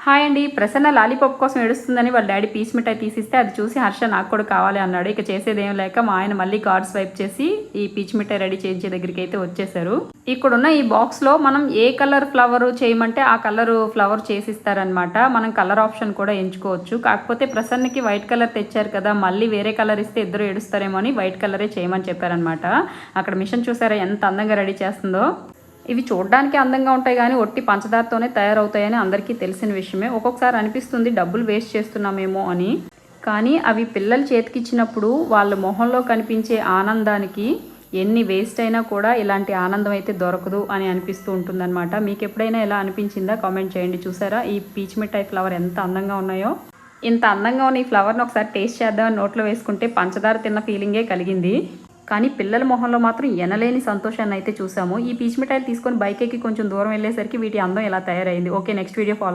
Hi అండి. Prasanna lollipop కోసం ఏడుస్తుందని వాళ్ళ డాడీ పీస్ మిఠాయి తీసిస్తే అది చూసి హర్ష నాకు కూడా కావాలి అన్నాడు. ఇక చేసేదేం లేక మా ఆయన మళ్ళీ కార్డ్ స్వైప్ చేసి ఈ పీచ్ మిఠాయి రెడీ చేయించే దగ్గరికి అయితే వచ్చేసారు. ఇక్కడున్న ఈ బాక్స్లో మనం ఏ కలర్ ఫ్లవర్ చేయమంటే ఆ కలర్ ఫ్లవర్ చేసిస్తారనమాట. మనం కలర్ ఆప్షన్ కూడా ఎంచుకోవచ్చు. కాకపోతే ప్రసన్నకి వైట్ కలర్ తెచ్చారు కదా, మళ్ళీ వేరే కలర్ ఇస్తే ఇద్దరు ఏడుస్తారేమో అని వైట్ కలరే చేయమని చెప్పారనమాట. అక్కడ మిషన్ చూసారా ఎంత అందంగా రెడీ చేస్తుందో. ఇవి చూడడానికి అందంగా ఉంటాయి కానీ ఒట్టి పంచదారతోనే తయారవుతాయని అందరికీ తెలిసిన విషయమే. ఒక్కొక్కసారి అనిపిస్తుంది డబ్బులు వేస్ట్ చేస్తున్నామేమో అని. కానీ అవి పిల్లల చేతికిచ్చినప్పుడు వాళ్ళ మొహంలో కనిపించే ఆనందానికి ఎన్ని వేస్ట్ అయినా కూడా ఇలాంటి ఆనందం అయితే దొరకదు అని అనిపిస్తూ ఉంటుందన్నమాట. మీకు ఎప్పుడైనా ఎలా అనిపించిందా కామెంట్ చేయండి. చూసారా ఈ పీచ్ మిఠాయి ఫ్లవర్ ఎంత అందంగా ఉన్నాయో. ఇంత అందంగా ఉన్న ఈ ఫ్లవర్ని ఒకసారి టేస్ట్ చేద్దామని నోట్లో వేసుకుంటే పంచదార తిన్న ఫీలింగే కలిగింది. కానీ పిల్లల మొహంలో మాత్రం ఎనలేని సంతోషాన్ని అయితే చూసాము. ఈ పీచ్ మిఠాయిలు తీసుకొని బైక్ ఎక్కి కొంచెం దూరం వెళ్ళేసరికి వీటి అందం ఇలా తయారైంది. Okay, next video follow